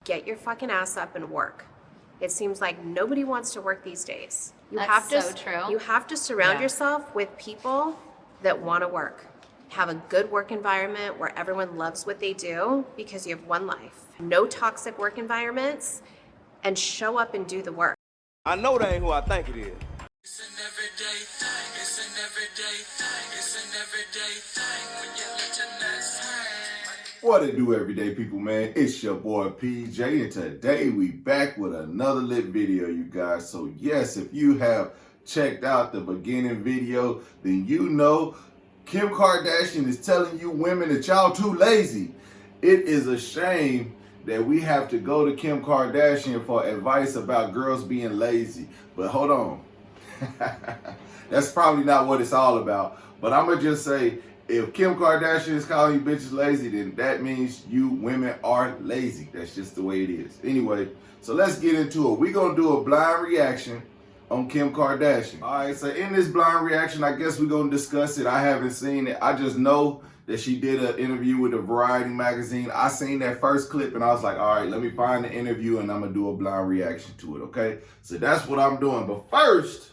Get your fucking ass up and work. It seems like nobody wants to work these days. You That's have to, so true. You have to surround yourself with people that want to work. Have a good work environment where everyone loves what they do, because you have one life. No toxic work environments, and show up and do the work. I know that ain't who I think it is. It's an everyday thing, it's an everyday thing, it's an everyday thing when you let your nuts hang. What it do, everyday people, man? It's your boy PJ, and today we back with another lit video, you guys. So yes, if you have checked out the beginning video, then you know Kim Kardashian is telling you women that y'all too lazy. It is a shame that we have to go to Kim Kardashian for advice about girls being lazy. But hold on. That's probably not what it's all about. But I'm going to just say, if Kim Kardashian is calling you bitches lazy, then that means you women are lazy. That's just the way it is. Anyway, so let's get into it. We're going to do a blind reaction on Kim Kardashian. All right, so in this blind reaction, I guess we're going to discuss it. I haven't seen it. I just know that she did an interview with a Variety magazine. I seen that first clip and I was like, all right, let me find the interview and I'm going to do a blind reaction to it, okay? So that's what I'm doing. But first,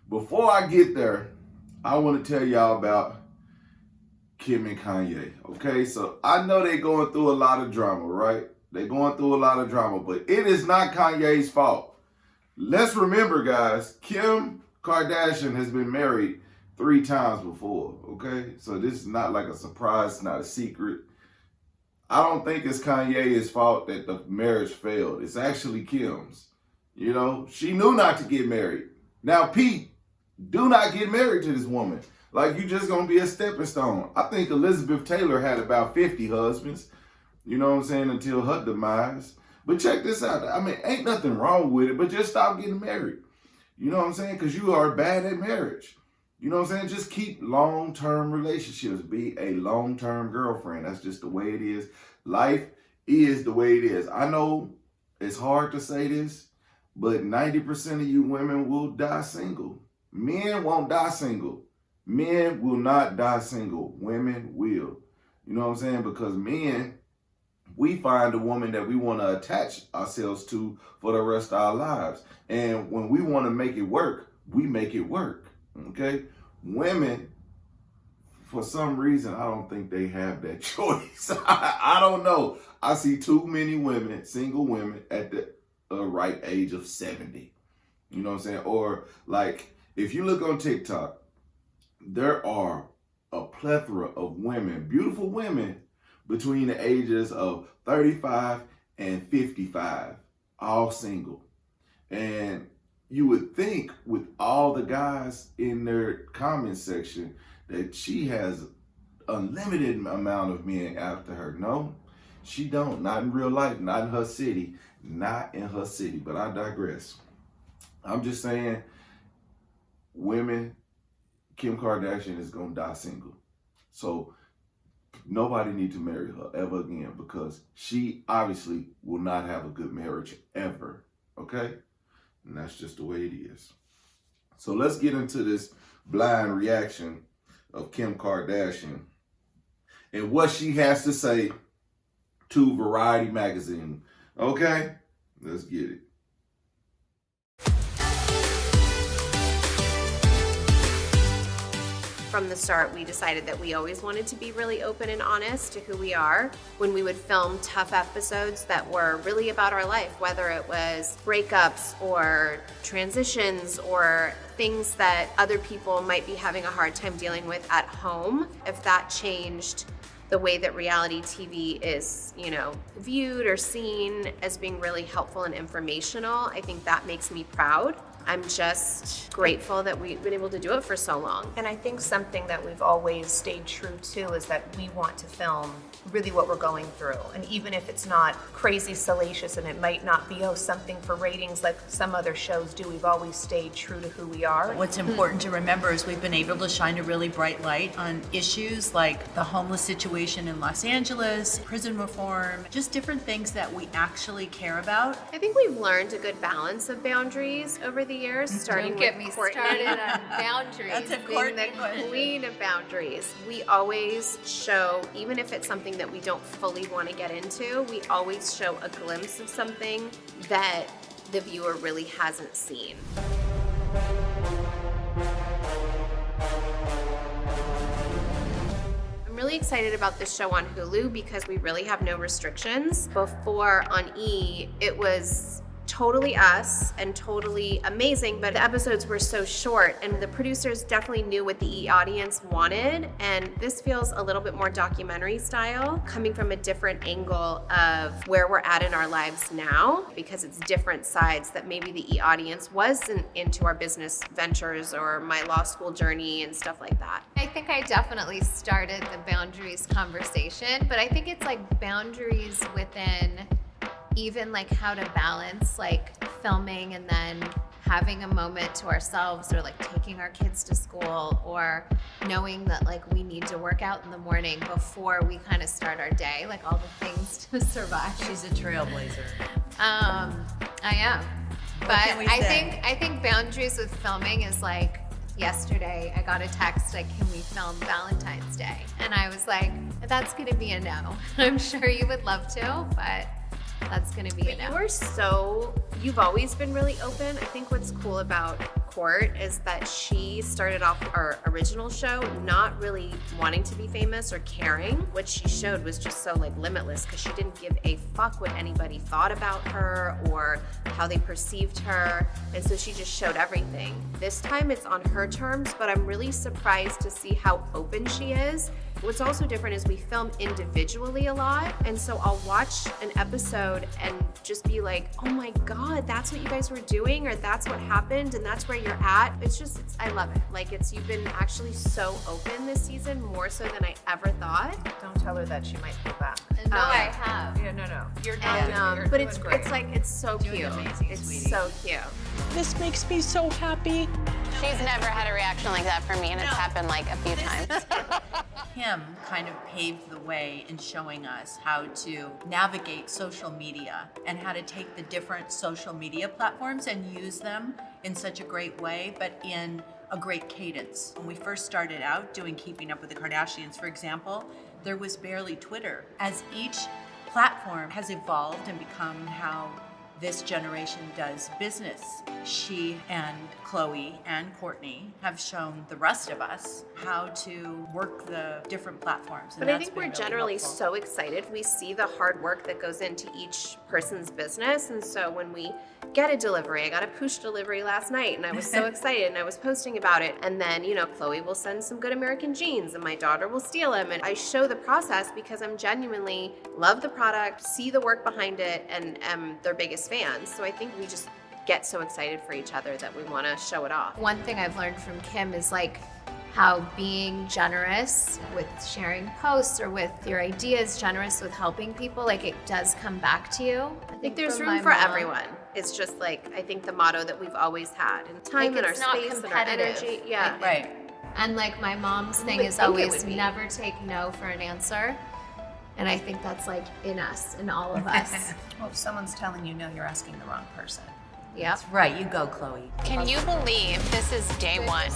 before I get there, I want to tell y'all about Kim and Kanye, okay? So I know they're going through a lot of drama, right? They're going through a lot of drama, but it is not Kanye's fault. Let's remember, guys, Kim Kardashian has been married 3 times before, okay? So this is not like a surprise, it's not a secret. I don't think it's Kanye's fault that the marriage failed. It's actually Kim's. You know, she knew not to get married. Now, Pete, do not get married to this woman. Like, you just gonna be a stepping stone. I think Elizabeth Taylor had about 50 husbands, you know what I'm saying, until her demise. But check this out. I mean, ain't nothing wrong with it, but just stop getting married. You know what I'm saying? Because you are bad at marriage. You know what I'm saying? Just keep long-term relationships. Be a long-term girlfriend. That's just the way it is. Life is the way it is. I know it's hard to say this, but 90% of you women will die single. Men won't die single. Men will not die single. Women will. You know what I'm saying? Because men, we find a woman that we want to attach ourselves to for the rest of our lives. And when we want to make it work, we make it work. Okay? Women, for some reason, I don't think they have that choice. I don't know. I see too many women, single women, at the right age of 70. You know what I'm saying? Or like, if you look on TikTok, there are a plethora of women, beautiful women, between the ages of 35 and 55, all single. And you would think with all the guys in their comment section that she has unlimited amount of men after her. No, she don't. Not in real life, not in her city, not in her city. But I digress. I'm just saying, women, Kim Kardashian is going to die single. So nobody needs to marry her ever again, because she obviously will not have a good marriage ever, okay? And that's just the way it is. So let's get into this blind reaction of Kim Kardashian and what she has to say to Variety magazine, okay? Let's get it. From the start, we decided that we always wanted to be really open and honest to who we are. When we would film tough episodes that were really about our life, whether it was breakups or transitions or things that other people might be having a hard time dealing with at home, if that changed the way that reality TV is, you know, viewed or seen as being really helpful and informational, I think that makes me proud. I'm just grateful that we've been able to do it for so long. And I think something that we've always stayed true to is that we want to film really what we're going through. And even if it's not crazy salacious and it might not be, something for ratings like some other shows do, we've always stayed true to who we are. What's important to remember is we've been able to shine a really bright light on issues like the homeless situation in Los Angeles, prison reform, just different things that we actually care about. I think we've learned a good balance of boundaries over the years, starting Don't get with me Courtney. started on boundaries. That's a Being Courtney the question. queen of boundaries. We always show, even if it's something that we don't fully want to get into, we always show a glimpse of something that the viewer really hasn't seen. I'm really excited about this show on Hulu because we really have no restrictions. Before on E, it was totally us and totally amazing, but the episodes were so short and the producers definitely knew what the E audience wanted, and this feels a little bit more documentary style, coming from a different angle of where we're at in our lives now, because it's different sides that maybe the E audience wasn't into our business ventures or my law school journey and stuff like that. I think I definitely started the boundaries conversation, but I think it's like boundaries within even like how to balance like filming and then having a moment to ourselves, or like taking our kids to school, or knowing that like we need to work out in the morning before we kind of start our day, like all the things to survive. She's a trailblazer. I am. But can we say? I think boundaries with filming is like, yesterday I got a text like, can we film Valentine's Day? And I was like, that's gonna be a no. I'm sure you would love to, but that's gonna be a no. You've always been really open. I think what's cool about Court is that she started off our original show not really wanting to be famous or caring. What she showed was just so like limitless, because she didn't give a fuck what anybody thought about her or how they perceived her. And so she just showed everything. This time it's on her terms, but I'm really surprised to see how open she is. What's also different is we film individually a lot, and so I'll watch an episode and just be like, oh my God, that's what you guys were doing, or that's what happened, and that's where you're at. I love it. Like, you've been actually so open this season, more so than I ever thought. Don't tell her that, she might pull back. No, I have. Yeah, no. You're And, doing, you're but doing great. it's so Doing cute. amazing, It's sweetie. so cute. This makes me so happy. She's never had a reaction like that from me, and it's happened like a few times. Kim kind of paved the way in showing us how to navigate social media and how to take the different social media platforms and use them in such a great way, but in a great cadence. When we first started out doing Keeping Up with the Kardashians, for example, there was barely Twitter. As each platform has evolved and become how this generation does business, she and Khloe and Kourtney have shown the rest of us how to work the different platforms. And But I that's think been we're really generally helpful. so excited. We see the hard work that goes into each person's business. And so when we get a delivery, I got a push delivery last night and I was so excited and I was posting about it. And then, Khloe will send some Good American jeans and my daughter will steal them. And I show the process because I'm genuinely love the product, see the work behind it, and am their biggest fans. So I think we just get so excited for each other that we want to show it off. One thing I've learned from Kim is like how being generous with sharing posts or with your ideas, generous with helping people, like it does come back to you. I think there's from room my for mom. everyone. It's just like, I think the motto that we've always had, and time Like, and our it's not space and our competitive. energy. Yeah. Like, Right. And like my mom's thing would is think it always would be. never take no for an answer. And I think that's like in us, in all of us. Well, if someone's telling you no, you're asking the wrong person. Yep. Right, you go, Khloe. Can you believe this is day one?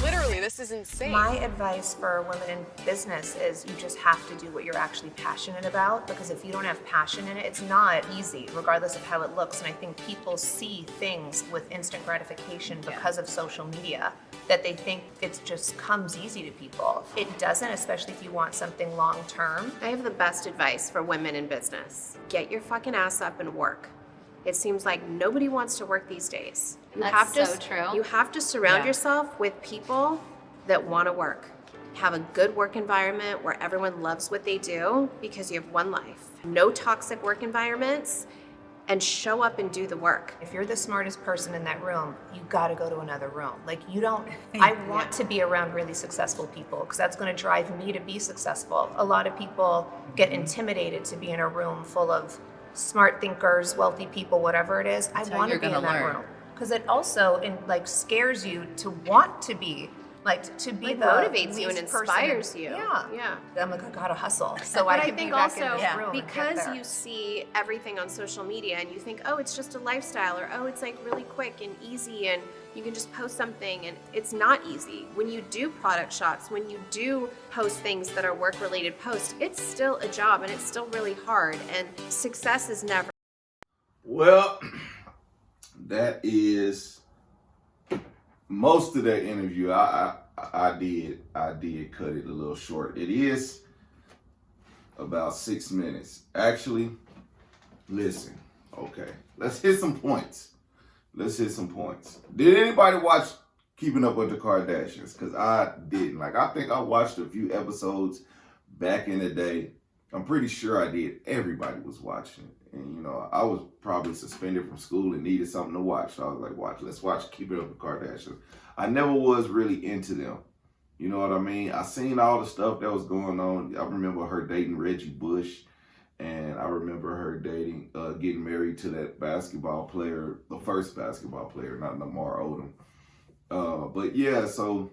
Literally, this is insane. My advice for women in business is you just have to do what you're actually passionate about, because if you don't have passion in it, it's not easy, regardless of how it looks. And I think people see things with instant gratification because of social media, that they think it just comes easy to people. It doesn't, especially if you want something long term. I have the best advice for women in business. Get your fucking ass up and work. It seems like nobody wants to work these days. That's so true. You have to surround Yeah. yourself with people that want to work. Have a good work environment where everyone loves what they do, because you have one life. No toxic work environments, and show up and do the work. If you're the smartest person in that room, you gotta go to another room. Like you don't, I want to be around really successful people because that's gonna drive me to be successful. A lot of people get intimidated to be in a room full of smart thinkers, wealthy people, whatever it is. I how want to you're be in gonna that learn. room because it also scares you to want to be Like to be Like the motivates you and least person inspires in- you. Yeah. Yeah. I'm like, I gotta hustle. So But I I can think be back also in this room and get because there. you see everything on social media and you think, oh, it's just a lifestyle, or oh, it's like really quick and easy and you can just post something, and it's not easy. When you do product shots, when you do post things that are work related posts, it's still a job and it's still really hard, and success is never. Well, that is most of that interview. I did cut it a little short. It is about 6 minutes. Actually, listen. Okay, let's hit some points. Did anybody watch Keeping Up with the Kardashians? Because I didn't. Like, I think I watched a few episodes back in the day. I'm pretty sure I did. Everybody was watching it. And, you know, I was probably suspended from school and needed something to watch. So I was like, let's watch Keeping Up with the Kardashians. I never was really into them. You know what I mean? I seen all the stuff that was going on. I remember her dating Reggie Bush. And I remember her getting married to that basketball player, the first basketball player, not Lamar Odom. But yeah, so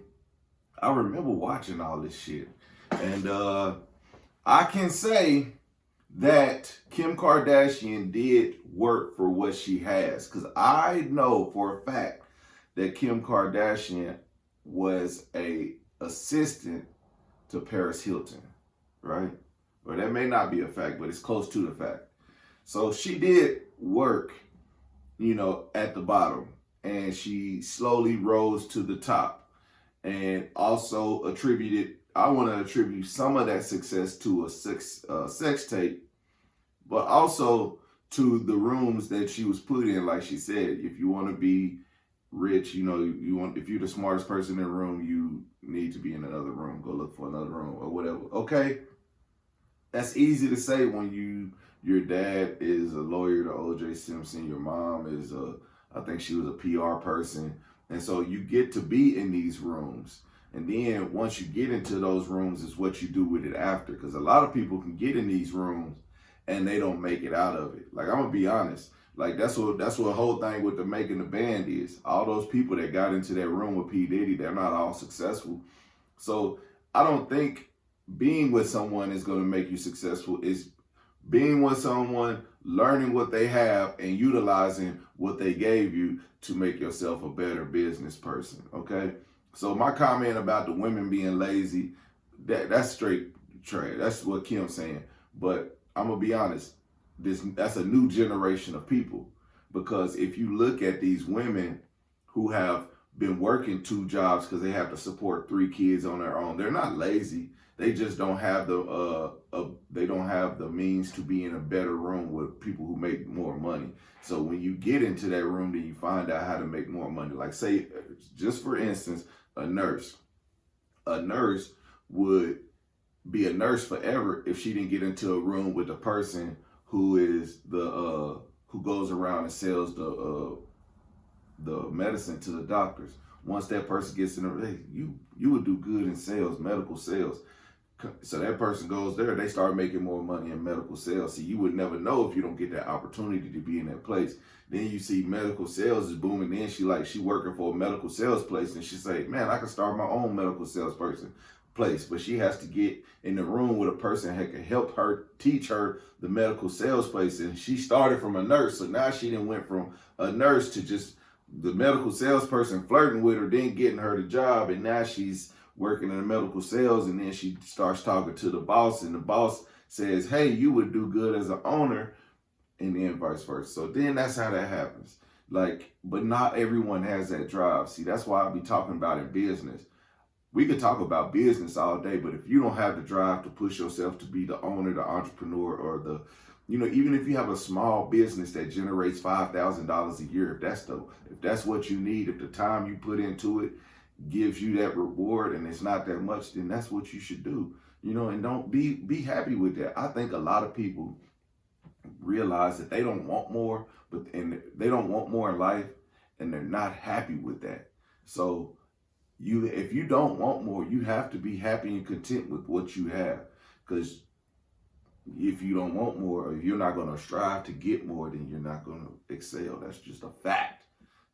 I remember watching all this shit. And I can say that Kim Kardashian did work for what she has. Because I know for a fact that Kim Kardashian was a assistant to Paris Hilton, right? Well, that may not be a fact, but it's close to the fact. So she did work, you know, at the bottom, and she slowly rose to the top, and also I want to attribute some of that success to a sex tape, but also to the rooms that she was put in. Like she said, if you want to be rich, you know, if you're the smartest person in the room, you need to be in another room. Go look for another room or whatever. Okay. That's easy to say when your dad is a lawyer to O.J. Simpson, your mom is I think she was a PR person. And so you get to be in these rooms. And then once you get into those rooms is what you do with it after. Because a lot of people can get in these rooms and they don't make it out of it. Like, I'm gonna be honest. Like, that's what the whole thing with the Making the Band is. All those people that got into that room with P. Diddy, they're not all successful. So I don't think being with someone is going to make you successful. It's being with someone, learning what they have, and utilizing what they gave you to make yourself a better business person, okay? So my comment about the women being lazy, that's straight trash. That's what Kim's saying. But I'm going to be honest, that's a new generation of people. Because if you look at these women who have been working 2 jobs because they have to support 3 kids on their own, they're not lazy. They just don't have the means to be in a better room with people who make more money. So when you get into that room, then you find out how to make more money. Like, say, just for instance, a nurse. A nurse would be a nurse forever if she didn't get into a room with a person who is who goes around and sells the medicine to the doctors. Once that person gets in the, hey, you would do good in sales, medical sales. So that person goes there, they start making more money in medical sales. See, you would never know if you don't get that opportunity to be in that place. Then you see medical sales is booming. Then she working for a medical sales place, and she say, man, I can start my own medical sales place. But she has to get in the room with a person that can help her, teach her the medical sales place. And she started from a nurse, so now she done went from a nurse to just the medical salesperson flirting with her, then getting her the job, and now she's working in the medical sales, and then she starts talking to the boss, and the boss says, hey, you would do good as an owner, and then vice versa. So then that's how that happens. Like, but not everyone has that drive. See, that's why I be talking about in business. We could talk about business all day, but if you don't have the drive to push yourself to be the owner, the entrepreneur, or the, you know, even if you have a small business that generates $5,000 a year, if that's what you need, if the time you put into it gives you that reward and it's not that much, then that's what you should do. You know, and don't be happy with that. I think a lot of people realize that they don't want more, and they don't want more in life, and they're not happy with that. So if you don't want more, you have to be happy and content with what you have. Because if you don't want more, or if you're not going to strive to get more, then you're not going to excel. That's just a fact.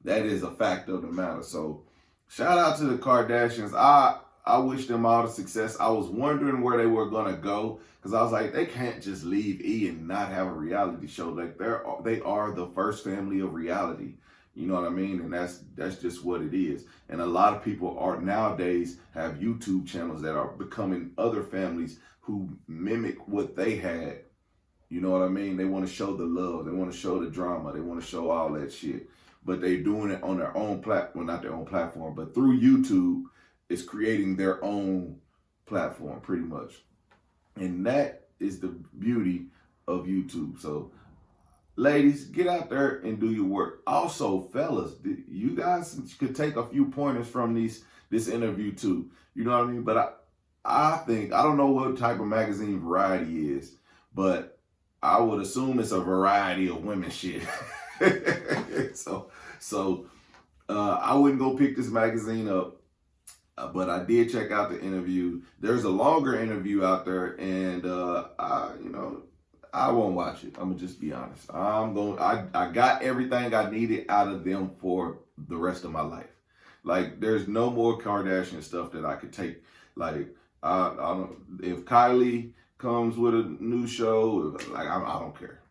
That is a fact of the matter. So shout out to the Kardashians. I wish them all the success. I was wondering where they were gonna go because I was like, they can't just leave E and not have a reality show. Like they are the first family of reality. You know what I mean? And that's just what it is. And a lot of people are nowadays have YouTube channels that are becoming other families who mimic what they had. You know what I mean? They want to show the love. They want to show the drama. They want to show all that shit. But they're doing it on their own platform, well, not their own platform, but through YouTube, it's creating their own platform pretty much. And that is the beauty of YouTube. So ladies, get out there and do your work. Also, fellas, you guys could take a few pointers from this interview too. You know what I mean? But I think, I don't know what type of magazine Variety is, but I would assume it's a variety of women shit. So I wouldn't go pick this magazine up, but I did check out the interview. There's a longer interview out there, and I won't watch it. I'm gonna just be honest. I got everything I needed out of them for the rest of my life. Like, there's no more Kardashian stuff that I could take. Like, I don't. If Kylie comes with a new show, like I don't care.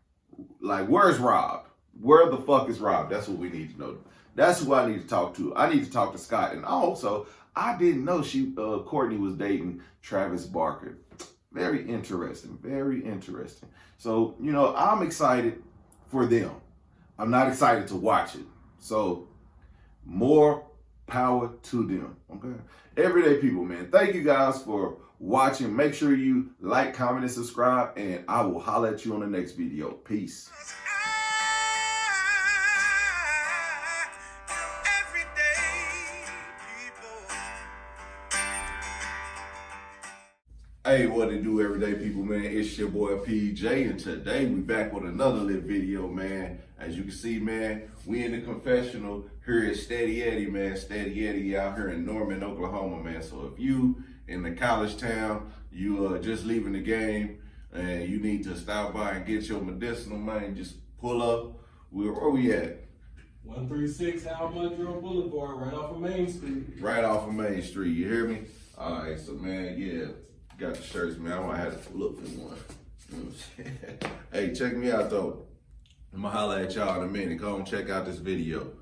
Like, where's Rob? Where the fuck is Rob? That's what we need to know. That's who I need to talk to. I need to talk to Scott. And also, I didn't know Courtney was dating Travis Barker. Very interesting. Very interesting. So, I'm excited for them. I'm not excited to watch it. So, more power to them. Okay? Everyday people, man. Thank you guys for watching. Make sure you like, comment, and subscribe. And I will holler at you on the next video. Peace. Hey, what it do, everyday people, man? It's your boy PJ, and today we back with another lit video, man. As you can see, man, we in the confessional here at Steady Eddie, man. Steady Eddie out here in Norman, Oklahoma, man. So if you in the college town, you just leaving the game, and you need to stop by and get your medicinal, man, just pull up. Where we at? 136 Al Mudrow Boulevard, right off of Main Street. Right off of Main Street, you hear me? All right, so, man, yeah. Got the shirts, man. I might have to look for one. You know what I'm saying? Hey, check me out, though. I'm going to holler at y'all in a minute. Go and check out this video.